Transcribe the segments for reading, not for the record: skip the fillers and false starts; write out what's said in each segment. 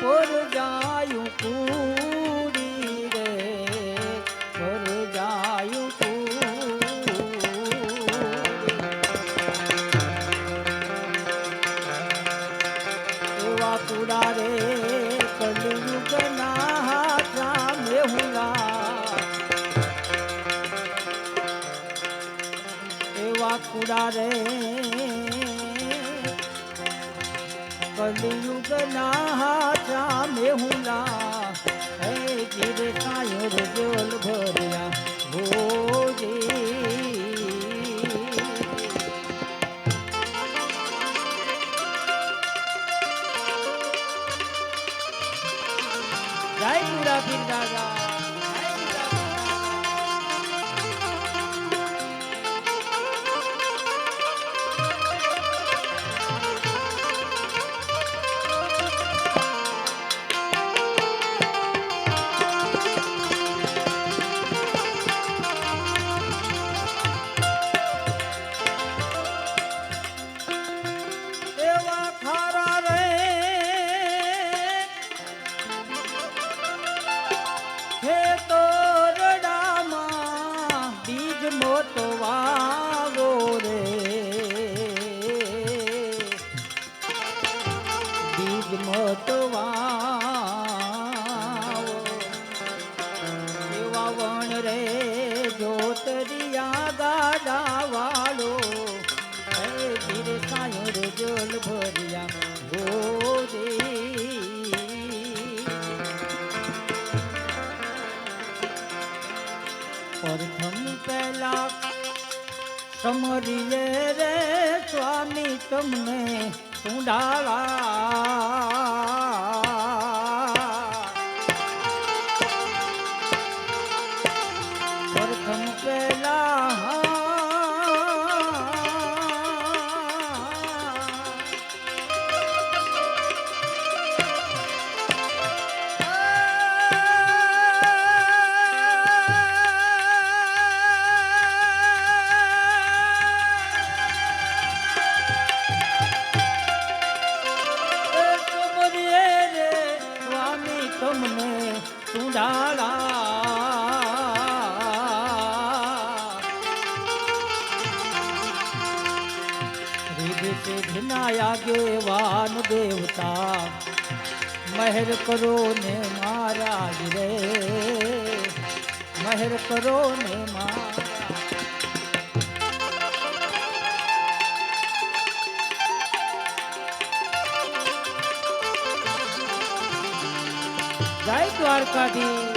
પર જાયું કુડી રે પર જાયું એવા કુડા રે કલયુગ ના જામે હુલા એવા કુડા રે કલયુગ ના જામે હુલા હે ગીર કાયર જોલ ભર્યા ભોજી જય પૂરા પીર દાદા મોટો વાવો રે બીજ મોટો વાવો એવા વણ રે જોતરિયા ગાડા વાળો હે ગીર કાયો રે જોલ ભર્યા ગોરી પ્રથમ પહેલા સમરીએ રે સ્વામી તમને સુંડાળા પ્રથમ પહેલા તમને સુંડાળા રીધ સિદ્ધના આગેવાન દેવતા મહેર કરો ને મહારાજ રે મહેર કરો ને મહારાજ જય દ્વારકાધીશ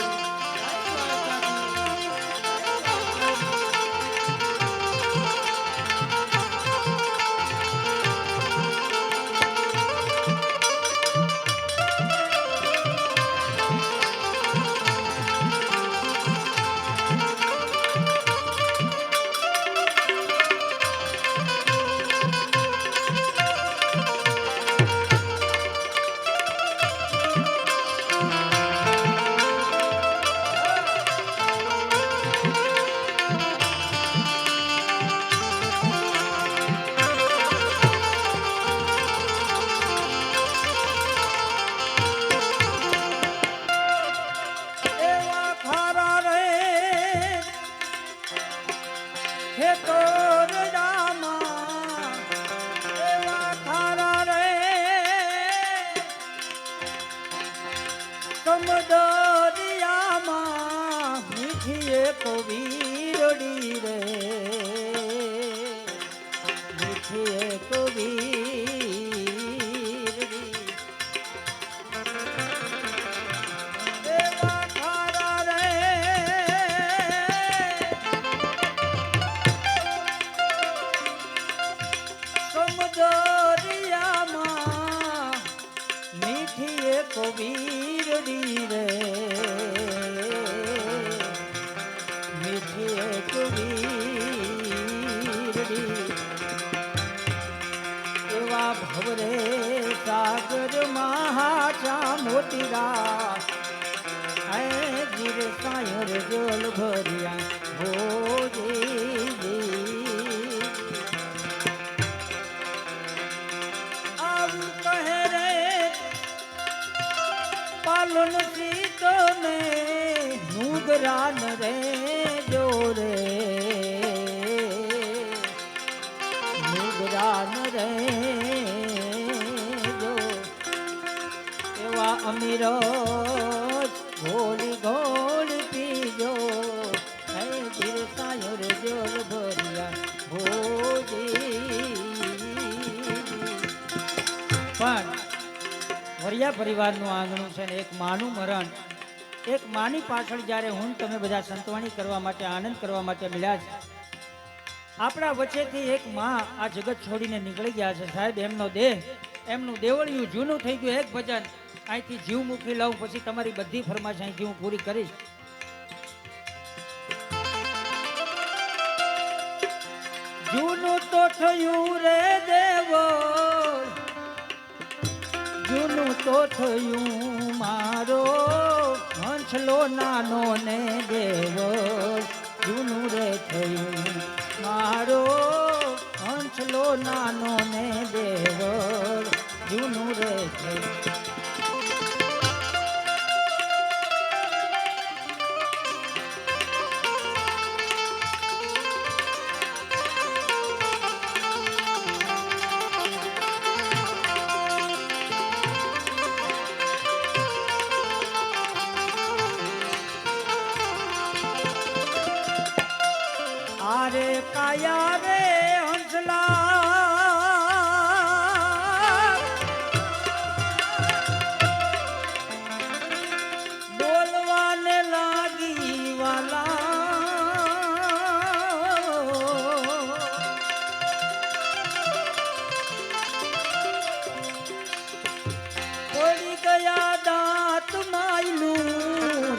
હે તોરડામાં એવા ખારા રે સમદરિયામાં મીઠીએ કોવીરડી રે મીઠીએ કોવીરડી એવા ખારા રે સમદરિયામાં મીઠીએ કોવીરડી રે મીઠીએ કોવીરડી એવા ભવરે સાગર મહાચા મોતીરા હે ગીર કાયર જોલ ભર્યા ભોજી લાલન સીતો ને નુગરાન રે જોરે નુગરાન રે જો એવા અમીરો ગોળી ગોળી પીજો હે ધીરતાયો રે જોર ભર્યા ભોજી પણ વરિયા પરિવારનું આંગણું છે ને એક માનું મરણ એક માની પાછળ જ્યારે હું તમે બધા સંતવાણી કરવા માટે આનંદ કરવા માટે મળ્યા છે આપણા વચ્ચેથી એક માં આ જગત છોડીને નીકળી ગયા છે સાહેબ એમનો દેહ એમનું દેવળિયું જૂનું થઈ ગયું એક ભજન અહીંથી જીવ મૂકી લઉં પછી તમારી બધી ફરમાશ અહીંથી હું પૂરી કરીશ જૂનું તો થયું રે દેવળ જૂનું તો થયું મારો હંસલો નાનો ને દેવળ જૂનું રે થયું મારો હંસલો નાનો ને દેવળ જૂનું રે થયું આરે કાયા રે હંસલા બોલવાને લાગી વાલા પડી ગયા દાંત માયલું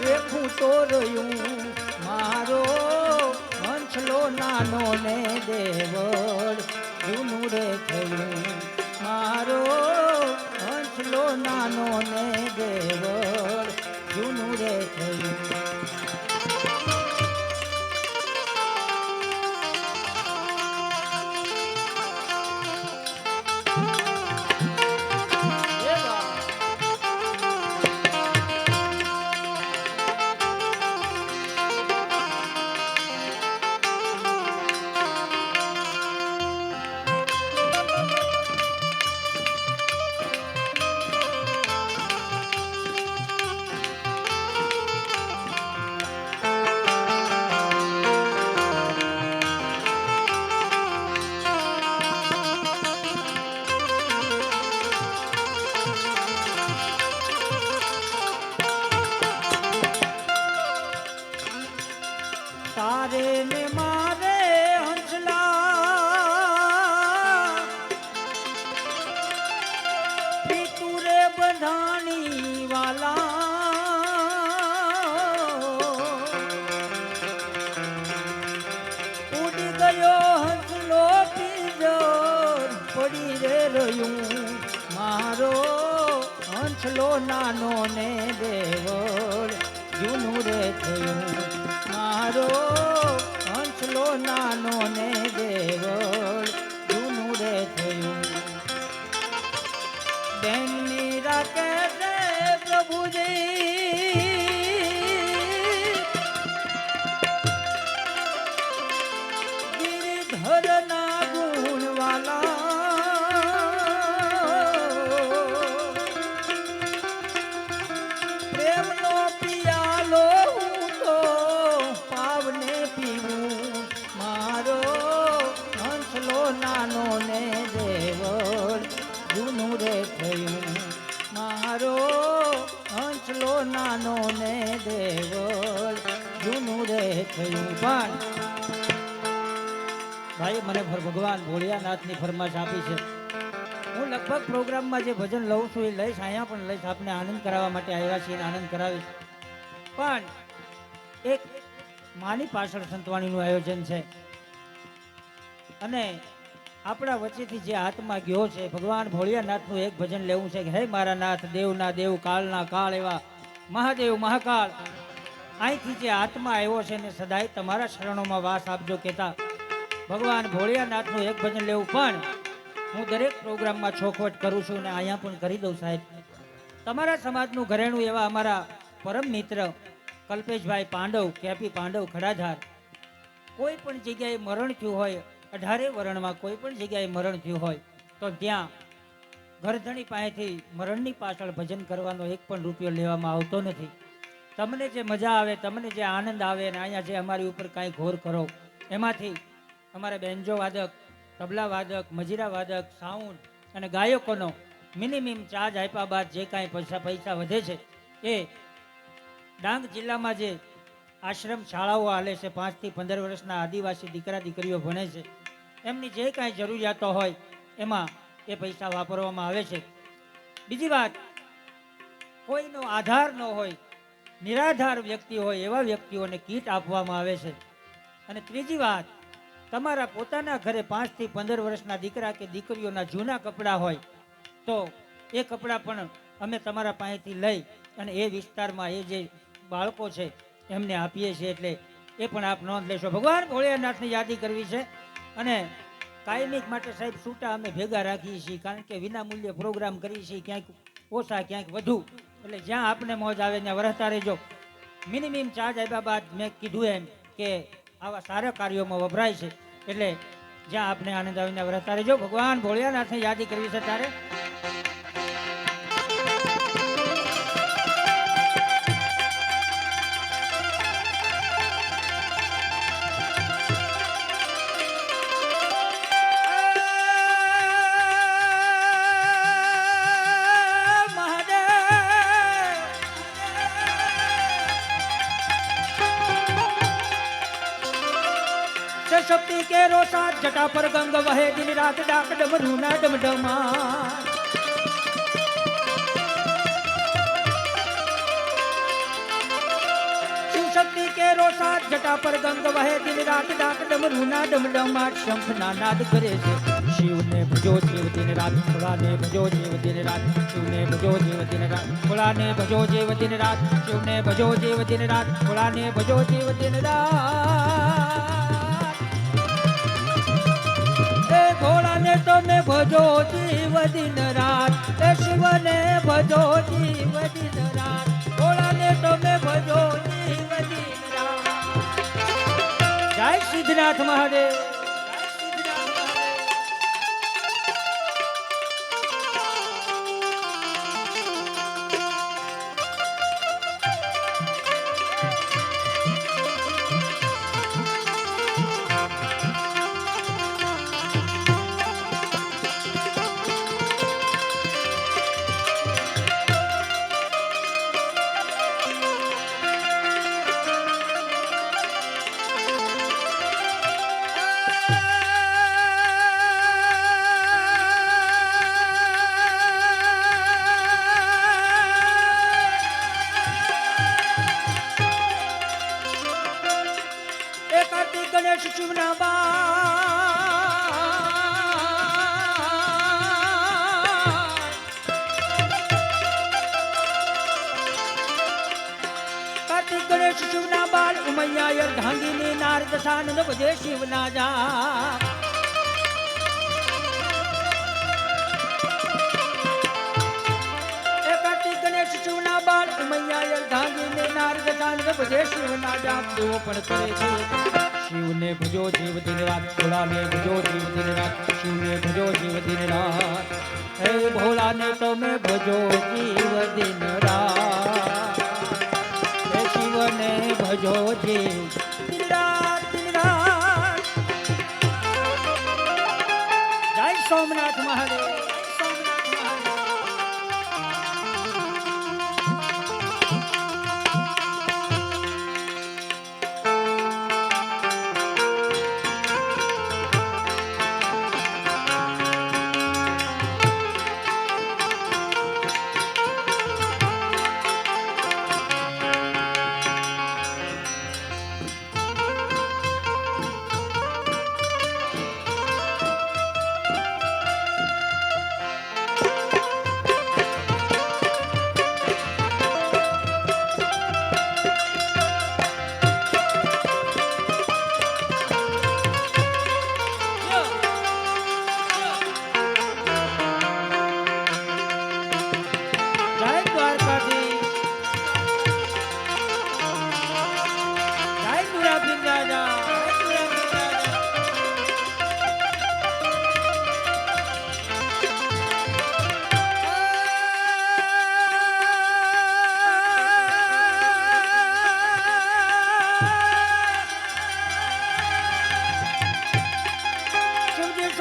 રેખું તો રહ્યું મારો હંસલો નાનો ને દેવળ જૂનું રે થયું મારો હંસલો નાનો ને દેવળ જૂનું રે થયું તારે ને મારે હંસલા પિતુરે બંધાણી વાલા ઉડી ગયો હંસલો પિંજર પડી રે રહ્યું મારો હંસલો નાનો ને દેવળ જૂનું રે થયું મારો હંસલો નાનો ને દેવળ જૂનું રે થયું બેનની રાખે રે પ્રભુજી ગિરિધર ના ગુણવાલા પ્રેમનો પિયાલો નાનો ને દેવળ જૂનું રે થયું મારો હંસલો નાનો ને દેવળ જૂનું રે થયું પણ ભાઈ મને ભગવાન ભોળિયાનાથની ફરમાશ આપી છે હું લગભગ પ્રોગ્રામમાં જે ભજન લઉં છું એ લઈશ અહીંયા પણ લઈશ આપને આનંદ કરાવવા માટે આવ્યા છીએ આનંદ કરાવીશ પણ એક માની પાછળ સંતવાણીનું આયોજન છે અને આપણા વચ્ચેથી જે આત્મા ગયો છે ભગવાન ભોળિયાનાથનું એક ભજન લેવું છે કે હે મારા નાથ દેવના દેવ કાળના કાળ એવા મહાદેવ મહાકાળ અહીંથી જે આત્મા આવ્યો છે ને સદાય તમારા શરણોમાં વાસ આપજો કહેતા ભગવાન ભોળિયાનાથનું એક ભજન લેવું પણ હું દરેક પ્રોગ્રામમાં ચોખવટ કરું છું અને અહીંયા પણ કરી દઉં સાહેબ તમારા સમાજનું ઘરેણું એવા અમારા પરમ મિત્ર કલ્પેશભાઈ પાંડવ, કેપી પાંડવ ખડાધાર, કોઈ પણ જગ્યાએ મરણ થયું હોય, 18 વર્ણમાં કોઈ પણ જગ્યાએ મરણ થયું હોય તો ત્યાં ઘરધણી પાસેથી મરણની પાછળ ભજન કરવાનો એક પણ રૂપિયો લેવામાં આવતો નથી. તમને જે મજા આવે, તમને જે આનંદ આવે અને અહીંયા જે અમારી ઉપર કાંઈ ઘોર કરો એમાંથી અમારા બેન્જો વાદક, તબલા વાદક, મજીરા વાદક, સાઉન્ડ અને ગાયકોનો મિનિમમ ચાર્જ આપ્યા બાદ જે કાંઈ પૈસા વધે છે એ ડાંગ જિલ્લામાં જે આશ્રમ શાળાઓ હાલે છે, 5 થી 15 વર્ષના આદિવાસી દીકરા દીકરીઓ ભણે છે, એમની જે કાંઈ જરૂરિયાતો હોય એમાં એ પૈસા વાપરવામાં આવે છે. બીજી વાત, કોઈનો આધાર ન હોય, નિરાધાર વ્યક્તિ હોય એવા વ્યક્તિઓને કીટ આપવામાં આવે છે. અને ત્રીજી વાત, તમારા પોતાના ઘરે 5 થી 15 વર્ષના દીકરા કે દીકરીઓના જૂના કપડાં હોય તો એ કપડાં પણ અમે તમારા પાસેથી લઈ અને એ વિસ્તારમાં એ જે બાળકો છે એમને આપીએ છીએ. એટલે એ પણ આપ નોંધ લેશો. ભગવાન ભોળિયાનાથની યાદી કરવી છે અને કાયમિક માટે સાહેબ છૂટા અમે ભેગા રાખીએ છીએ, કારણ કે વિના મૂલ્યે પ્રોગ્રામ કરીએ છીએ, ક્યાંક ઓછા ક્યાંક વધુ, એટલે જ્યાં આપને મોજ આવે ત્યાં વરસતા રહેજો. મિનિમમ ચાર્જ આપ્યા બાદ મેં કીધું એમ કે આવા સારા કાર્યોમાં વપરાય છે, એટલે જ્યાં આપને આનંદ આવે ત્યાં વરસતા રહેજો. ભગવાન ભોળિયાનાથની યાદી કરવી છે તારે. शक्ति के रोसात जटा पर गंग वहे दिन रात डाक डमरू ना डमडमा। शिव शक्ति के रोसात जटा पर गंग वहे दिन रात डाक डमरू ना डमडमा। शंख ना नाद करे से शिव ने भजो जीव दिन रात, भोला ने भजो जीव दिन रात, शिव ने भजो जीव दिन रात, भोला ने भजो जीव दिन रात, शिव ने भजो जीव दिन रात, भोला ने भजो जीव दिन रात। भोला ने तो मैं भजो जीव दिन रात, शिव ने भजो जीव दिन रात, भोला ने तो मैं भजो जीव दिन रात। जय सिद्धनाथ महादेव। गणेश शिवना कार्तिक गणेश शिवना बाल उमैया अर्धांगिनी नारद सानंद बजे शिवना जा। कार्तिक गणेश शिवना बाल उमैया अर्धांगिनी नारद सानंद बजे शिवना जा। देव पण करे शिव ने भजो जीव दिन रात, भोला ने भजो जीव दिन रात, शिव ने भजो जीव दिन रात। हे भोला ने तो मैं भजो जीव दिन रात, हे शिव ने भजो जीव दिन रात दिन रात। जय सोमनाथ महादेव।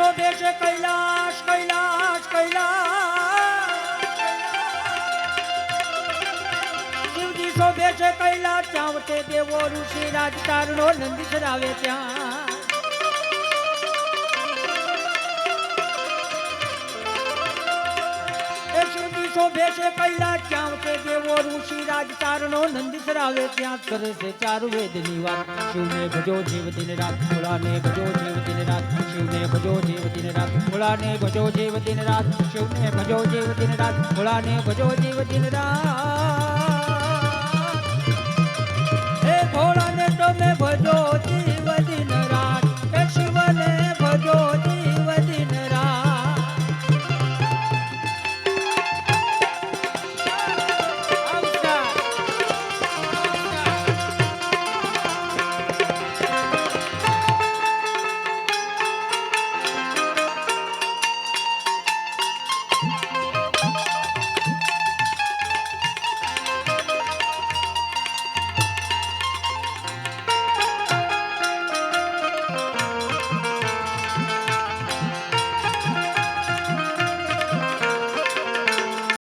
શોભે છે કૈલાશ કૈલાશ કૈલાશ શિવજી શોભે છે કૈલાશ ત્યાં તે દેવો ઋષિ રાજકારણો નંદી ચરાવે ત્યાં શિવજી શોભે છે કૈલાશ ત્યાં તે દેવો ઋષિ રાજકારણો નંદી ચરાવે ત્યાં કરે છે ચારુ વેદની વાત શિવને ભજો જીવ દિન રાત ભોળાને ભજો જીવ દિન રાત શિવને ભજો જીવ દિન રાત ભોળાને ભજો જીવ દિન રાત શિવને ભજો જીવ દિન રાત ભોળાને ભજો જીવ દિન રાત